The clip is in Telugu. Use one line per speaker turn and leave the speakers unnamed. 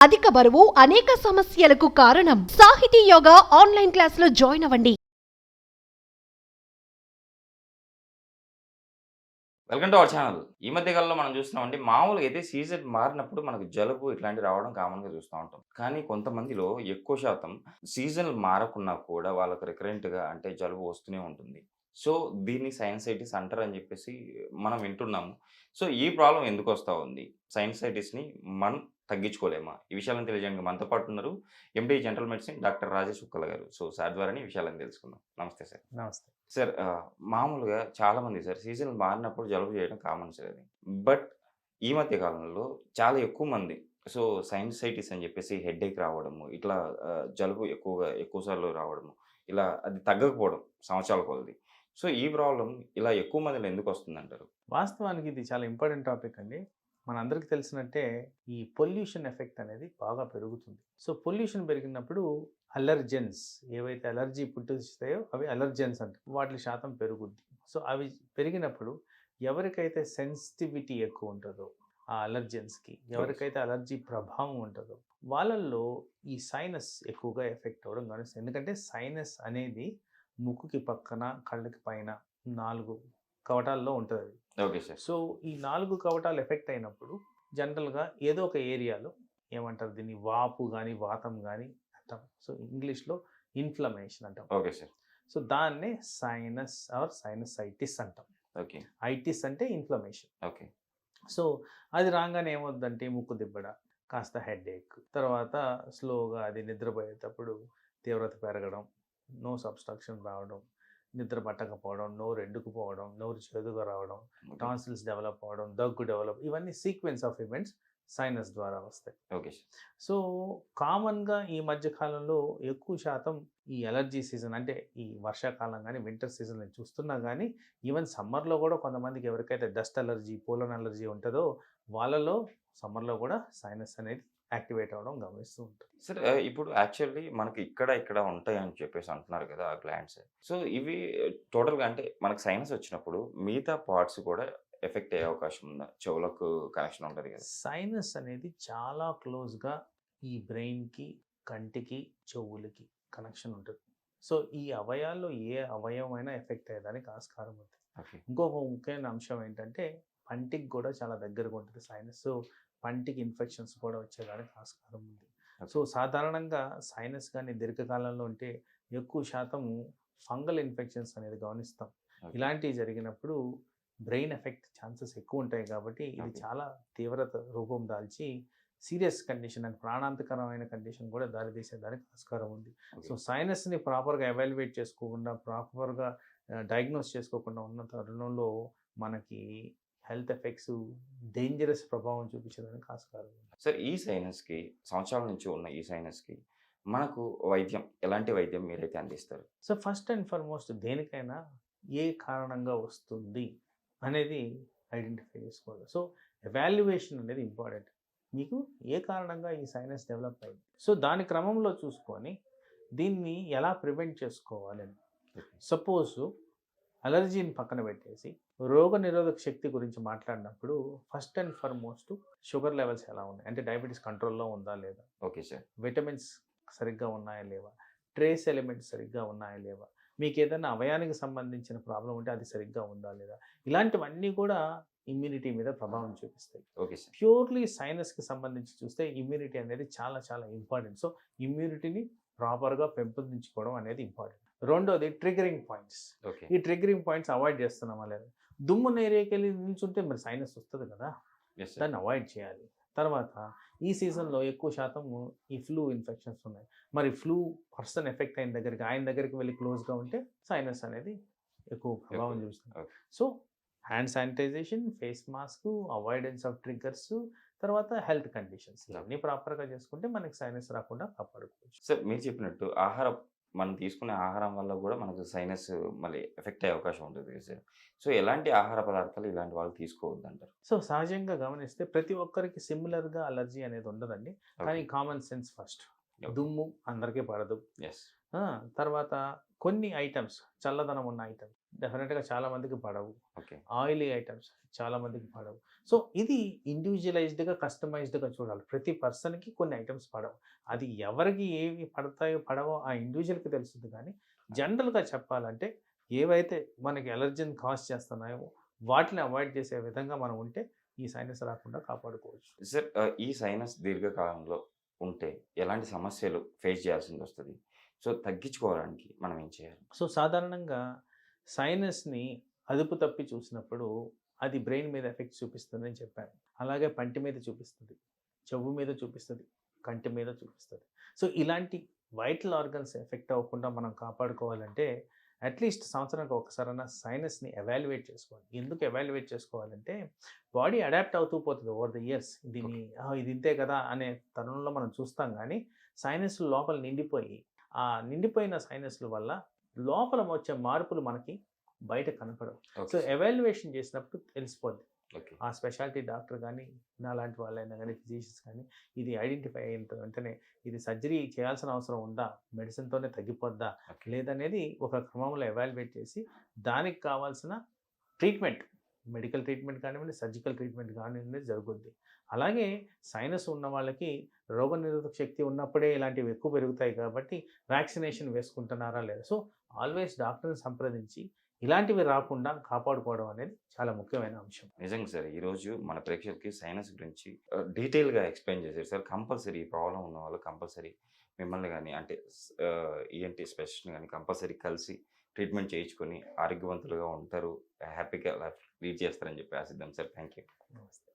అధిక బరువు అనేక సమస్యలకు కారణం. సాహితీ యోగా ఆన్లైన్ క్లాసులో జాయిన్ అవ్వండి.
Welcome to our channel. ఈ మధ్య కాలంలో మనం చూస్తున్నామండి, మామూలుగా అయితే సీజన్ మారినప్పుడు మనకు జలుబు ఇట్లాంటివి రావడం కామన్‌గా చూస్తా ఉంటాం. కానీ కొంతమందిలో ఎక్కువ శాతం సీజన్‌లు మారకున్నా కూడా వాళ్ళకి రికరెంట్‌గా అంటే జలుబు వస్తూనే ఉంటుంది. సో, దీన్ని సైనసైటిస్ అంటారని చెప్పేసి మనం వింటున్నాము. సో, ఈ ప్రాబ్లమ్ ఎందుకొస్తా ఉంది? సైనసైటిస్‌ని మనం తగ్గించుకోలేమా? ఈ విషయాలను తెలియజేయడానికి మనతో పాటు ఉన్నారు MD general medicine doctor Rajesh Ukkala గారు. సో, సార్ ద్వారానే ఈ విషయాలను తెలుసుకుందాం. నమస్తే సార్.
నమస్తే.
సార్ మామూలుగా చాలామంది సార్ సీజన్‌లు మారినప్పుడు జలుబు చేయడం కామన్ సార్ అది. బట్ ఈ మధ్య కాలంలో చాలా ఎక్కువ మంది సో, సైనసైటిస్ అని చెప్పేసి హెడేక్ రావడము, ఇట్లా జలుబు ఎక్కువ సార్లు రావడము, ఇలా అది తగ్గకపోవడం సంవత్సరాల కొలది. సో, ఈ ప్రాబ్లమ్ ఇలా ఎక్కువ మందిలో ఎందుకొస్తుందంటారు?
వాస్తవానికి ఇది చాలా ఇంపార్టెంట్ టాపిక్ అండి. మనందరికీ తెలిసినట్టే ఈ పొల్యూషన్ ఎఫెక్ట్ అనేది బాగా పెరుగుతుంది. సో, పొల్యూషన్ పెరిగినప్పుడు అలర్జెన్స్ ఏవైతే అలర్జీ పుట్టిస్తాయో అవి అలర్జెన్స్ అంటారు. వాటి శాతం పెరుగుద్ది. సో, అవి పెరిగినప్పుడు ఎవరికైతే సెన్సిటివిటీ ఎక్కువ ఉంటుందో ఆ అలర్జెన్స్‌కి, ఎవరికైతే అలర్జీ ప్రభావం ఉంటుందో వాళ్ళల్లో ఈ సైనస్ ఎక్కువగా ఎఫెక్ట్ అవ్వడం గమనిస్తాం. ఎందుకంటే సైనస్ అనేది ముక్కుకి పక్కన, కళ్ళకి పైన 4 కవటాల్లో ఉంటదది.
Okay sir.
సో, ఈ 4 కవటాలు ఎఫెక్ట్ అయినప్పుడు జనరల్‌గా ఏదో ఒక ఏరియాలో ఏమంటారు దీన్ని వాపు గాని, వాతం గాని అంటాం. సో, ఇంగ్లీష్‌లో ఇన్‌ఫ్లమేషన్ అంటాం.
Okay sir.
సో, దాన్నే సైనస్ ఆర్ సైనసైటిస్ అంటాం.
ఓకే.
ఐటిస్ అంటే ఇన్‌ఫ్లమేషన్.
ఓకే.
సో, అది రాంగానే ఏమవుద్దంటే ముక్కు దిబ్బడ, కాస్త హెడేక్, తర్వాత స్లోగా అది నిద్రపోయేటప్పుడు తీవ్రత పెరగడం, నోస్ అబ్‌స్ట్రక్షన్ రావడం, నిద్ర పట్టకపోవడం, నోరు ఎండుకుపోవడం, నోరు చేదుగా రావడం,
ఓకే.
టాన్సిల్స్ డెవలప్ అవ్వడం, దగ్గు డెవలప్, ఇవన్నీ సీక్వెన్స్ ఆఫ్ ఈవెంట్స్ సైనస్ ద్వారా వస్తాయి.
Okay sir.
సో, కామన్‌గా ఈ మధ్య కాలంలో ఎక్కువ శాతం ఈ అలర్జీ సీజన్ అంటే ఈ వర్షాకాలం గానీ, వింటర్ సీజన్ నేను చూస్తున్నా గానీ, ఈవెన్ సమ్మర్‌లో కూడా కొంతమందికి ఎవరికైతే డస్ట్ అలర్జీ, పోలన్ అలర్జీ ఉంటదో వాళ్ళలో సమ్మర్‌లో కూడా సైనస్ అనేది యాక్టివేట్ అవ్వడం గమనిస్తూ ఉంటాం.
సార్ ఇప్పుడు యాక్చువల్లీ మనకి ఇక్కడ ఉంటాయని చెప్పేసి అంటున్నారు కదా! ఆ గ్లాండ్స్. సో, ఇవి టోటల్‌గా అంటే మనకు సైనస్ వచ్చినప్పుడు మిగతా పార్ట్స్ కూడా ఎఫెక్ట్ అయ్యే అవకాశం ఉందా? చెవులకు కనెక్షన్ ఉంటది కదా!
సైనస్ అనేది చాలా క్లోజ్‌గా ఈ బ్రెయిన్‌కి, కంటికి, చెవులకి కనెక్షన్ ఉంటుంది. సో, ఈ అవయాల్లో ఏ అవయవమైనా ఎఫెక్ట్ అయ్యేదానికి ఆస్కారం ఉంది.
ఓకే.
ఇంకొక ముఖ్యమైన అంశం ఏంటంటే పంటికి కూడా చాలా దగ్గరగా ఉంటుంది సైనస్. సో, పంటికి ఇన్ఫెక్షన్స్ కూడా వచ్చేదానికి ఆస్కారం ఉంది. సో, సాధారణంగా సైనస్ కానీ దీర్ఘకాలంలో ఉంటే ఎక్కువ శాతము ఫంగల్ ఇన్ఫెక్షన్స్ అనేది గమనిస్తాం.
ఓకే.
ఇలాంటివి జరిగినప్పుడు బ్రెయిన్ ఎఫెక్ట్ ఛాన్సెస్ ఎక్కువ ఉంటాయి కాబట్టి ఇది
ఓకే.
చాలా తీవ్రత రూపం దాల్చి సీరియస్ కండిషన్ అండ్ ప్రాణాంతకరమైన కండిషన్ కూడా దారితీసేదానికి ఆస్కారం ఉంది. So,
okay.
సైనస్‌ని ప్రాపర్‌గా ఎవాల్యుయేట్ చేసుకోకుండా, ప్రాపర్‌గా డయాగ్నోస్ చేసుకోకుండా ఉన్న తరుణంలో మనకి హెల్త్ ఎఫెక్ట్స్ డేంజరస్ ప్రభావం చూపించేదానికి ఆస్కారం ఉంది.
సార్ ఈ సైనస్‌కి సంవత్సరాల నుంచి ఉన్న ఈ సైనస్‌కి మనకు వైద్యం ఎలాంటి వైద్యం మీరైతే అందిస్తారు?
సో, ఫస్ట్ అండ్ ఫార్మోస్ట్ దేనికైనా ఏ కారణంగా వస్తుంది అనేది ఐడెంటిఫై చేసుకోవాలి. సో, ఎవాల్యుయేషన్ అనేది ఇంపార్టెంట్. మీకు ఏ కారణంగా ఈ సైనస్ డెవలప్ అయింది. సో, దాని క్రమంలో చూసుకొని దీన్ని ఎలా ప్రివెంట్ చేసుకోవాలని.
ఓకే.
సపోజు అలర్జీని పక్కన పెట్టేసి రోగనిరోధక శక్తి గురించి మాట్లాడినప్పుడు first and foremost sugar levels ఎలా ఉన్నాయి, అంటే డయాబెటీస్ కంట్రోల్‌లో ఉందా లేదా,
ఓకే సార్.
విటమిన్స్ సరిగ్గా ఉన్నాయా లేవా, ట్రేస్ ఎలిమెంట్స్ సరిగ్గా ఉన్నాయా లేవా, మీకు ఏదైనా అవయానికి సంబంధించిన ప్రాబ్లం ఉంటే అది సరిగ్గా ఉందా లేదా, ఇలాంటివన్నీ కూడా ఇమ్యూనిటీ మీద ప్రభావం చూపిస్తాయి.
Okay sir.
ప్యూర్లీ సైనస్కి సంబంధించి చూస్తే ఇమ్యూనిటీ అనేది చాలా చాలా ఇంపార్టెంట్. సో, ఇమ్యూనిటీని ప్రాపర్గా పెంపొందించుకోవడం అనేది ఇంపార్టెంట్. రెండోది ట్రిగరింగ్ పాయింట్స్.
ఓకే.
ఈ ట్రిగరింగ్ పాయింట్స్ అవాయిడ్ చేస్తున్నామా లేదా, దుమ్ము ఏరియాకెళ్ళి నిల్చుంటే మరి సైనస్ వస్తుంది కదా,
యెస్ సార్.
దాన్ని అవాయిడ్ చేయాలి. తర్వాత ఈ సీజన్లో ఎక్కువ శాతం ఈ ఫ్లూ ఇన్ఫెక్షన్స్ ఉన్నాయి. మరి ఫ్లూ పర్సన్ ఎఫెక్ట్ అయిన దగ్గరికి ఆయన దగ్గరికి వెళ్ళి క్లోజ్గా ఉంటే సైనస్ అనేది ఎక్కువ ప్రభావం చూపిస్తుంది.
Okay.
So, hand sanitisation, face mask, avoidance of triggers, తర్వాత హెల్త్ కండిషన్స్ ఇవన్నీ ప్రాపర్గా చేసుకుంటే మనకి సైనస్ రాకుండా కాపాడుకోవచ్చు.
సార్ మీరు చెప్పినట్టు మనం తీసుకునే ఆహారం వల్ల కూడా మనకు సైనస్ మళ్ళీ ఎఫెక్ట్ అయ్యే అవకాశం ఉంటుంది కదా సార్. సో, ఎలాంటి ఆహార పదార్థాలు ఇలాంటి వాళ్ళు తీసుకోవద్దంటారు?
సో, సహజంగా గమనిస్తే ప్రతి ఒక్కరికి సిమిలర్గా అలర్జీ అనేది ఉండదండి. కానీ కామన్ సెన్స్ ఫస్ట్.
ఓకే.
దుమ్ము అందరికీ పడదు.
యెస్.
తర్వాత కొన్ని ఐటమ్స్ చల్లదనం ఉన్న ఐటమ్స్ డెఫినెట్గా చాలా మందికి పడవు.
ఓకే.
ఆయిలీ ఐటమ్స్ చాలా మందికి పడవు. సో ఇది ఇండివిజువలైజ్డ్గా కస్టమైజ్డ్గా చూడాలి. ప్రతి పర్సన్కి కొన్ని ఐటమ్స్ పడవు. అది ఎవరికి ఏవి పడతాయో పడవో ఆ ఇండివిజువల్కి తెలుస్తుంది. కానీ జనరల్గా చెప్పాలంటే ఏవైతే మనకి ఎలర్జీని కాజ్ చేస్తున్నాయో వాటిని అవాయిడ్ చేసే విధంగా మనం ఉంటే ఈ సైనస్ రాకుండా కాపాడుకోవచ్చు.
సార్ ఈ సైనస్ దీర్ఘకాలంలో ఉంటే ఎలాంటి సమస్యలు ఫేస్ చేయాల్సింది వస్తుంది? సో తగ్గించుకోవడానికి మనం ఏం చేయాలి?
సో సాధారణంగా సైనస్ని అదుపు తప్పి చూసినప్పుడు అది బ్రెయిన్ మీద ఎఫెక్ట్ చూపిస్తుందని చెప్పాను. అలాగే పంటి మీద చూపిస్తుంది, చెవు మీద చూపిస్తుంది, కంటి మీద చూపిస్తుంది. సో ఇలాంటి వైటల్ ఆర్గన్స్ ఎఫెక్ట్ అవ్వకుండా మనం కాపాడుకోవాలంటే అట్లీస్ట్ సంవత్సరానికి ఒకసారైనా సైనస్ని ఎవాల్యుయేట్ చేసుకోవాలి. ఎందుకు ఎవాల్యుయేట్ చేసుకోవాలంటే బాడీ అడాప్ట్ అవుతూ పోతుంది ఓవర్ ద ఇయర్స్. దీన్ని ఇది ఇంతే కదా అనే తరుణంలో మనం చూస్తాం. కానీ సైనస్లు లోపల నిండిపోయి ఆ నిండిపోయిన సైనస్ల వల్ల లోపల వచ్చే మార్పులు మనకి బయట కనపడవు. సో ఎవాల్యుయేషన్ చేసినప్పుడు తెలిసిపోద్ది.
ఓకే.
ఆ స్పెషాలిటీ డాక్టర్ కానీ నాలాంటి వాళ్ళైనా కానీ ఫిజిషియన్స్ కానీ ఇది ఐడెంటిఫై అయిన వెంటనే ఇది సర్జరీ చేయాల్సిన అవసరం ఉందా, మెడిసిన్తోనే తగ్గిపోద్దా లేదనేది ఒక క్రమంలో ఎవాల్యుయేట్ చేసి దానికి కావాల్సిన ట్రీట్మెంట్, మెడికల్ ట్రీట్మెంట్ కానివ్వండి, సర్జికల్ ట్రీట్మెంట్ కానివ్వండి జరుగుద్ది. అలాగే సైనస్ ఉన్న వాళ్ళకి రోగనిరోధక శక్తి ఉన్నప్పుడే ఇలాంటివి ఎక్కువ పెరుగుతాయి కాబట్టి వ్యాక్సినేషన్ వేసుకుంటున్నారా లేదా. సో ఆల్వేస్ డాక్టర్ని సంప్రదించి ఇలాంటివి రాకుండా కాపాడుకోవడం అనేది చాలా ముఖ్యమైన అంశం.
నిజంగా సార్, ఈరోజు మన ప్రేక్షకులకి సైనస్ గురించి డీటెయిల్గా ఎక్స్ప్లెయిన్ చేశారు సార్. కంపల్సరీ ఈ ప్రాబ్లం ఉన్న వాళ్ళు కంపల్సరీ మిమ్మల్ని కానీ అంటే ఈఎన్టీ స్పెషలిస్ట్ని కానీ కంపల్సరీ కలిసి ట్రీట్మెంట్ చేయించుకొని ఆరోగ్యవంతులుగా ఉంటారు, హ్యాపీగా లైఫ్ లీడ్ చేస్తారని చెప్పి ఆశిద్దాం సార్. Thank you.
నమస్తే.